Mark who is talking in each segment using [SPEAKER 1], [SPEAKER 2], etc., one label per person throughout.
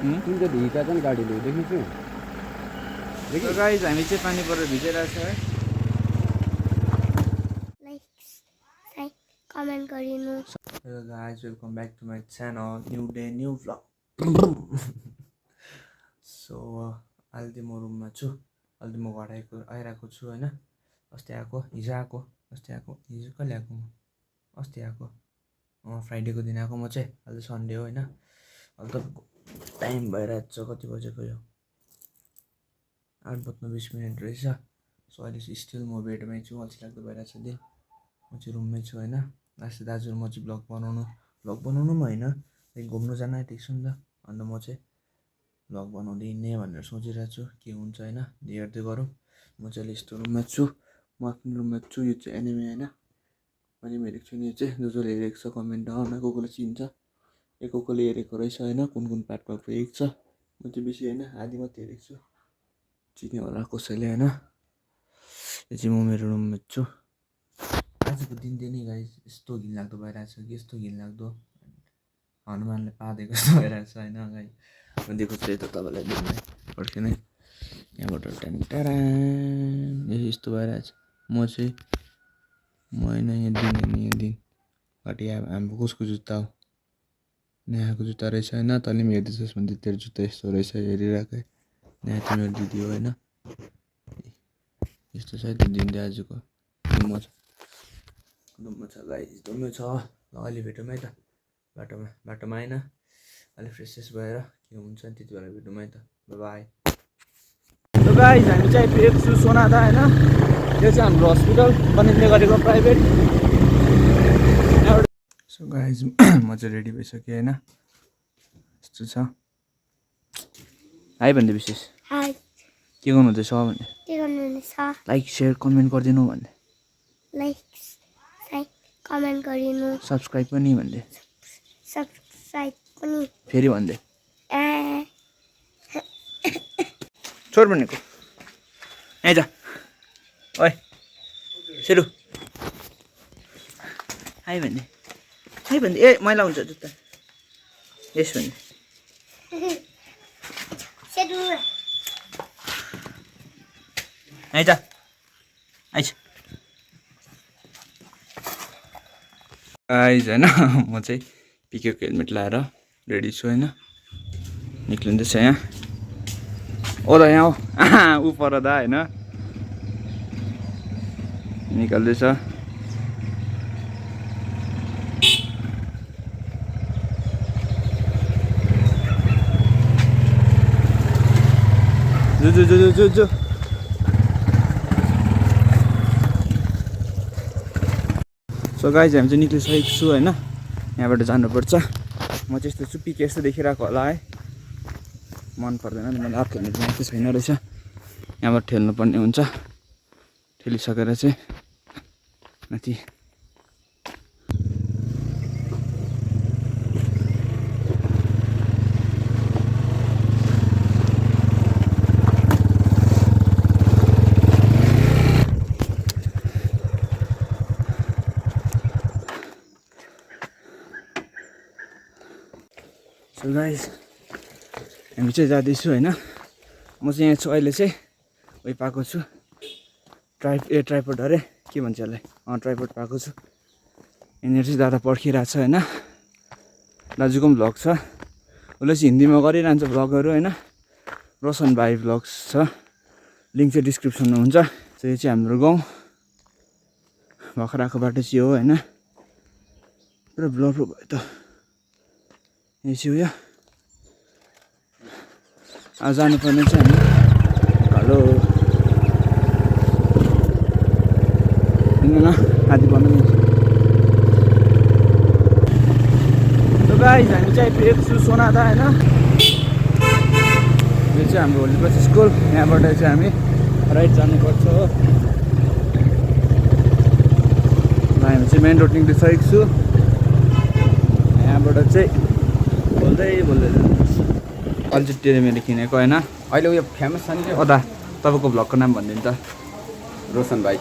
[SPEAKER 1] तिनचोटि हिँडेका छन् गाडीले देखिन्छ
[SPEAKER 2] गाइज हामी चाहिँ पानी परेर भिजिरहेको छ है
[SPEAKER 3] लाइक कमेन्ट गरिनु
[SPEAKER 2] hello guys welcome back to my channel new day new vlog so अहिले चाहिँ म रुममा छु अहिले म घर आइरहेको छु होइन हिजो आएको हिजो कहिले आएको म अस्ति आएको फ्राइडेको दिन आएको म चाहिँ अहिले सन्डे हो होइन अहिले तपाईँको टाइम भइरहेको छ कति बजेको यो 8:20 रहेछ सो अहिले स्टिल म बेडमै छु अल्छी लाग्दो भइरहेको छ दिन म चाहिँ रुममै छु होइन लास्ट दाजु म चाहिँ भ्लग बनाउनु पनि होइन घुम्नु जान आँटेको छु नि त अन्त म चाहिँ भ्लग बनाउँदै हिँड्ने भनेर सोचिरहेको छु के हुन्छ होइन हेर्दै गरौँ म चाहिँ अहिले यस्तो रुममा छु म आफ्नो रुममा छु यो चाहिँ एनिमे होइन एनिमे हेरेको छु नि यो चाहिँ जसले हेरेको छ कमेन्ट डाउनमा कसले चिन्छ कसले हेरेको रहेछ होइन कुन पार्टमा पुगेको छ म चाहिँ बेसी होइन आधी मात्रै हेरेको छु चिन्यो होला कसैले होइन यो चाहिँ म मेरो रुममा छु आजको दिन चाहिँ नि गाइस यस्तो घिनलाग्दो भइरहेको छ कि यस्तो घिनलाग्दो हनुमानले पादेको जस्तो भइरहेको छ होइन गाई म दिएको छु यता तपाईँलाई दिनै पर्खिनै यहाँबाट यस्तो भइरहेको छ म चाहिँ म होइन यहाँ दिन घटिया हाम्रो कसको जुत्ता हो नेहाको जुत्ता रहेछ होइन तैँले पनि हेर्दैछस् भने तेरो जुत्ता यस्तो रहेछ हेरिरहेकै नेहा चाहिँ मेरो दिदी हो होइन यस्तो छ त्यो दिन चाहिँ आजको दुम्म छ गाइस दुम्म छ ल अहिले भेटौँ है त बाटोमा होइन अलिक फ्रेस भएर के हुन्छ नि त्यति बेला भेटौँ है त बाई ल गाइस हामी चाहिँ आइपुगेको छु सोनादा होइन यो चाहिँ हाम्रो हस्पिटल बनिँदै गरेको प्राइभेट सो गाइस म चाहिँ रेडी भइसकेँ होइन यस्तो छ हाई भन्दै विशेष
[SPEAKER 3] हाई
[SPEAKER 2] के गर्नुहुँदैछ भने
[SPEAKER 3] के गर्नुहुँदैछ
[SPEAKER 2] लाइक सेयर कमेन्ट गरिदिनु भन्दै
[SPEAKER 3] लाइक कमेन्ट गरिनु
[SPEAKER 2] सब्सक्राइब पनि भन्दै
[SPEAKER 3] सब्सक्राइब पनि
[SPEAKER 2] फेरि भन्दै
[SPEAKER 3] ए
[SPEAKER 2] छोड भनेको यहीँ जा ओइ सेरु हाई भन्दै ए मैला हुन्छ जुत्ता यस भन्दै यहीँ जा आइज आइज होइन म चाहिँ पिकेको हेलमेट लाएर रेडी छु होइन निक्लिँदैछ यहाँ ओ दा यहाँ हो ऊ पर दा होइन निकाल्दैछ जो सो गाइज हामी चाहिँ निक्लिसकेको छु होइन यहाँबाट जानुपर्छ म चाहिँ यस्तो चुप्पी यस्तो देखिरहेको होला है मन पर्दैन नि मलाई अर्को हेल्मेट मात्रै छैन रहेछ यहाँबाट ठेल्नुपर्ने हुन्छ ठेलिसकेर चाहिँ माथि सो गाइस हामी चाहिँ जाँदैछु होइन म चाहिँ यहाँ छु अहिले चाहिँ उयो पाएको छु ट्राइपोड अरे के भन्छ यसलाई ट्राइपोड पाएको छु यहाँनिर चाहिँ दादा पर्खिरहेको छ होइन दाजुको पनि भ्लग छ उसले चाहिँ हिन्दीमा गरिरहन्छ भ्लगहरू होइन रोशन भाइ भ्लग्स छ लिङ्क चाहिँ डिस्क्रिप्सनमा हुन्छ यो चाहिँ हाम्रो गाउँ भर्खर आएको बाटो चाहिँ हो होइन पुरा ब्लर भयो त यो चाहिँ उयो अब जानुपर्ने चाहिँ हामी हेलो हिँड्नु न आधी भन्नु नि गाइस हामी चाहिँ आइपुगेको छु सोनादा होइन यो चाहिँ हाम्रो होलीबस स्कुल यहाँबाट चाहिँ हामी राइट जानुपर्छ हो हामी चाहिँ मेन रोड निक्लिसकेको छु यहाँबाट चाहिँ बोल्दै जानुपर्छ अहिले चाहिँ मैले किनेको होइन
[SPEAKER 1] अहिले उयो फेमस छ नि
[SPEAKER 2] ओ दा तपाईँको भ्लगको नाम भनिदिनु त
[SPEAKER 1] रोशन भाइ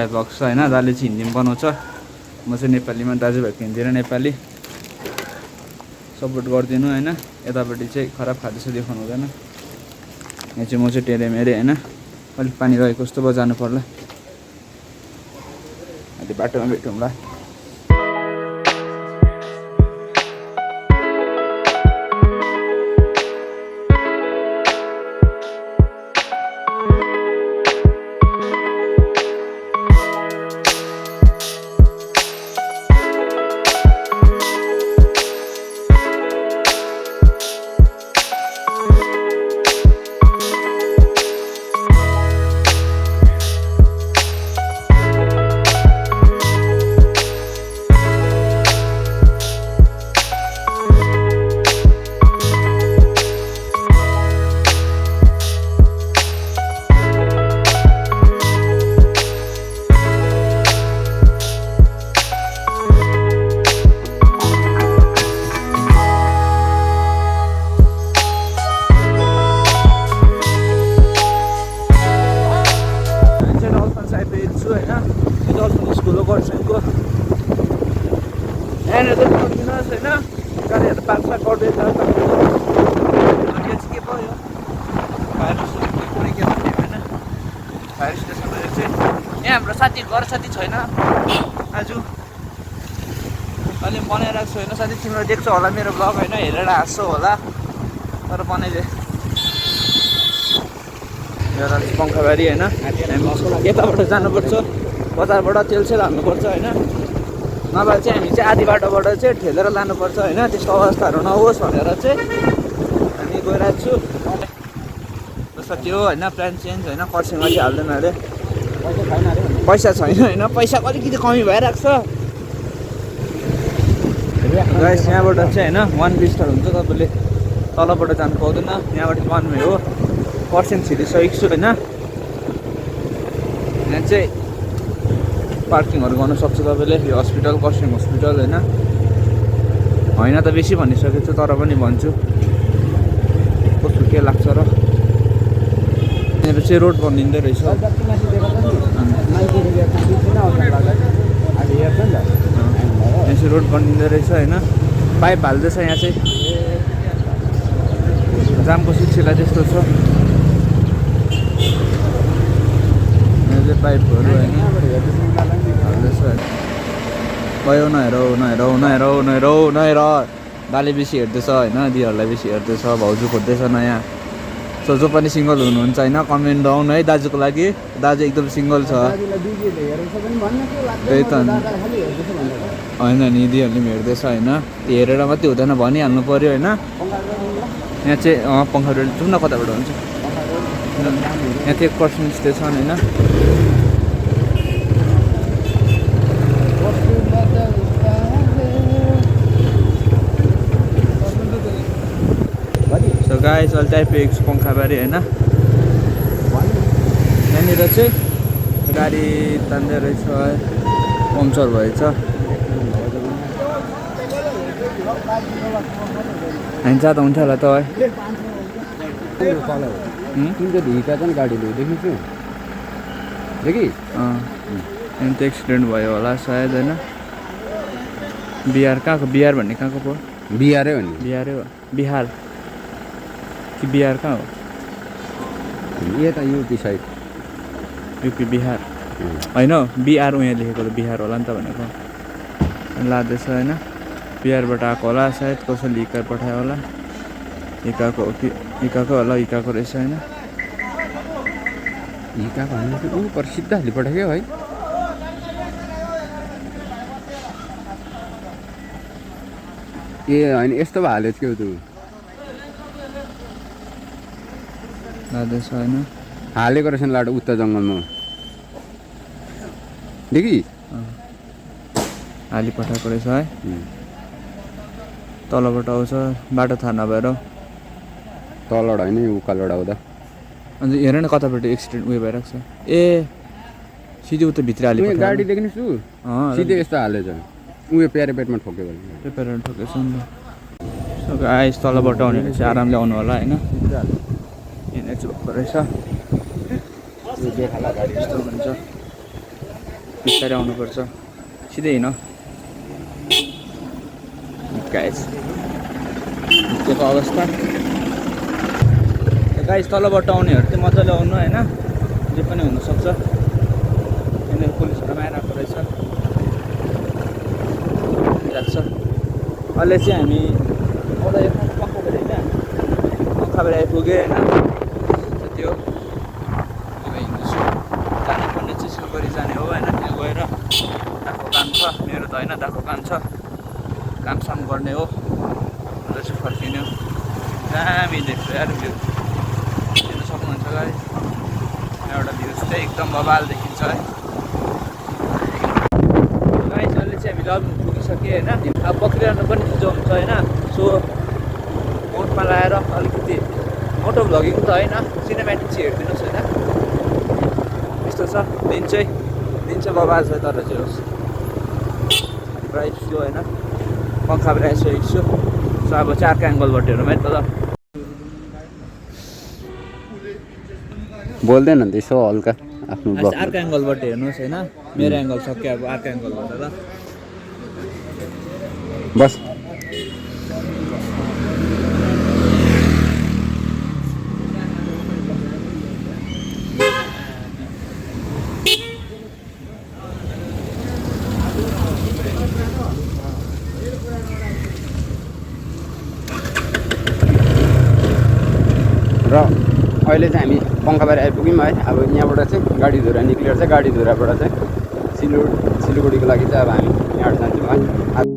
[SPEAKER 2] भ्लग छ होइन दाले चाहिँ हिन्दीमा बनाउँछ म चाहिँ नेपालीमा दाजुभाइको हिन्दी र नेपाली सपोर्ट गरिदिनु होइन। यतापट्टि चाहिँ खराब खाँदैछ देखाउनु हुँदैन। यहाँ चाहिँ म चाहिँ टेरेमेरे होइन। अलिक पानी रहेको जस्तो भयो, जानु पर्ला। अहिले बाटोमा भेटौँला। यहाँनिर चाहिँ गरिदिनुहोस् होइन। गाडीहरू पार्क गर्दैछ। के भयो फायर स्टेसन कुनै के भन्ने होइन। फायर स्टेसन चाहिँ यहाँ हाम्रो साथी घर साथी छैन आज। अहिले बनाइरहेको छु होइन। साथी तिम्रो देख्छौ होला मेरो ब्लग होइन, हेरेर हाँस्छौ होला तर बनाइदिए। एउटा पङ्खाबारी होइन। यताबाट जानुपर्छ, बजारबाट तेल सेल हाल्नुपर्छ होइन। नभए चाहिँ हामी चाहिँ आधी बाटोबाट चाहिँ ठेलेर लानुपर्छ होइन। त्यस्तो अवस्थाहरू नहोस् भनेर चाहिँ हामी गइरहेको छु। जस्तो त्यो होइन प्लान चेन्ज होइन। खरसाङमा चाहिँ हाल्दैन अरे, पैसा छैन होइन। पैसा अलिकति कमी भइरहेको छ गाइस। यहाँबाट चाहिँ होइन 1 बिस्टार हुन्छ, तपाईँले तलबाट जानु पाउँदैन। यहाँबाट 1 वे हो। खरसाङ छिरिसकेको छु होइन। यहाँ चाहिँ पार्किङहरू गर्नु सक्छ तपाईँले। यो हस्पिटल खरसाङ हस्पिटल होइन। होइन त बेसी भनिसकेको छु तर पनि भन्छु कस्तो के लाग्छ र। यहाँनिर चाहिँ रोड बनिँदै रहेछ। यहाँ चाहिँ रोड बनिँदै रहेछ होइन। पाइप हाल्दैछ यहाँ चाहिँ। जामको सिलसिला त्यस्तो छ। यहाँ चाहिँ पाइपहरू होइन हाल्दैछ। भयो नहेरौ नहेरौ नहेरौ नहेरौ नहेर। दाले बेसी हेर्दैछ होइन, दिदीहरूलाई बेसी हेर्दैछ, भाउजू खोज्दैछ नयाँ। सो जो पनि सिङ्गल हुनुहुन्छ होइन कमेन्ट डाउन है दाजुको लागि। दाजु एकदम सिङ्गल छ। त्यही त होइन नि, दिदीहरूले पनि हेर्दैछ होइन। त्यो हेरेर मात्रै हुँदैन, भनिहाल्नु पऱ्यो होइन। यहाँ चाहिँ पङ्खाबारी जाउँ न, कताबाट हुन्छ। यहाँ चाहिँ खरसाङ स्टेसन होइन। सो गाइस अहिले आइपुगेको छु पङ्खाबारी होइन। यहाँनिर चाहिँ गाडी तान्दै रहेछ, पङ्चर भएछ। हान्छ त हुन्छ होला त है।
[SPEAKER 1] हिँड्का चाहिँ गाडी ल्याउ देखिन्छु देखि।
[SPEAKER 2] यहाँ त एक्सिडेन्ट भयो होला सायद होइन। बिहार कहाँको? बिहार भन्ने कहाँको पो?
[SPEAKER 1] बिहारै हो नि।
[SPEAKER 2] बिहारै हो। बिहार कि बिहार कहाँ हो?
[SPEAKER 1] यता युपी साइड।
[SPEAKER 2] युपी बिहार होइन, बिहार उहाँ लेखेको त बिहार होला नि त भनेको। लाँदैछ होइन। बिहारबाट आएको होला सायद, कसैले हिका पठायो होला। हिकाको हो कि हिकाको होला, हिकाको रहेछ होइन।
[SPEAKER 1] हिकाको होइन ऊ प्रसिद्ध हाली पठायो है। ए होइन यस्तो भए हालेको थियो तँ
[SPEAKER 2] लाँदैछ होइन।
[SPEAKER 1] हालेको रहेछ नि लाडो उत्तर जङ्गलमा देखि।
[SPEAKER 2] हाली पठाएको रहेछ है। तलबाट आउँछ, बाटो थाहा नभएर।
[SPEAKER 1] तलबाट होइन उकालोबाट आउँदा।
[SPEAKER 2] अन्त हेर न कतापट्टि एक्सिडेन्ट उयो भइरहेको छ। ए सिधै उता भित्र हाली पठाएको
[SPEAKER 1] गाडी देख्नु छु सिधै यस्तो हालेछ। उयो प्यारेपेटमा ठोक्यो भने
[SPEAKER 2] पेपरहरू ठोकेछ नि त। सो गाइस तलबाट आउने चाहिँ आरामले आउनु होला होइन। यहाँनिर चाहिँ भएको रहेछ। यस्तो हुन्छ, बिस्तारै आउनुपर्छ, सिधै हिँड गाइस। रास्ताको अवस्था। गाइस तलबाट आउनेहरू चाहिँ मजाले आउनु होइन, जे पनि हुनसक्छ। यहाँनिर पुलिसहरू पनि आइरहेको रहेछ लाग्छ। अहिले चाहिँ हामी एउटा यो पङ्खाबारी होइन, पङ्खाबारी आइपुगेँ होइन। त्यो हिँड्दैछु, जानुपर्ने चाहिँ सिलगढी जाने हो होइन। त्यहाँ गएर दाको काम छ, मेरो त होइन, दाको काम छ, कामसाम गर्ने हो। अन्त चाहिँ फर्किने हो। दामी देख्छ यार भ्यू, हेर्न सक्नुहुन्छ गाइस। एउटा भ्यू चाहिँ एकदम बबाल देखिन्छ है गाइस। अहिले चाहिँ हामी लग्न पुगिसक्यो होइन। अब पक्रिरहनु पनि छिटो हुन्छ होइन। सो मोडमा लगाएर अलिकति मोटो भ्लगिङ त होइन, सिनेमेटिक चाहिँ हेरिदिनुहोस् होइन। यस्तो छ दिन चाहिँ बबाल छ। तर चाहिँ होस् प्राइस छु होइन, पङ्खा पनि आइसकेको छु। सो अब चाहिँ अर्को एङ्गलबाट हेरौँ है त।
[SPEAKER 1] बोल्दैन नि यसो हल्का आफ्नो ब्लग।
[SPEAKER 2] अर्को एङ्गलबाट हेर्नुहोस् होइन, मेरो एङ्गल सक्यो अब अर्को एङ्गलबाट ल।
[SPEAKER 1] बस र अहिले चाहिँ हामी पङ्खाबारी आइपुग्यौँ है। अब यहाँबाट चाहिँ गाडीधुरा निक्लिएर चाहिँ गाडीधुराबाट चाहिँ सिलगढीको लागि चाहिँ अब हामी यहाँबाट जान्छौँ है।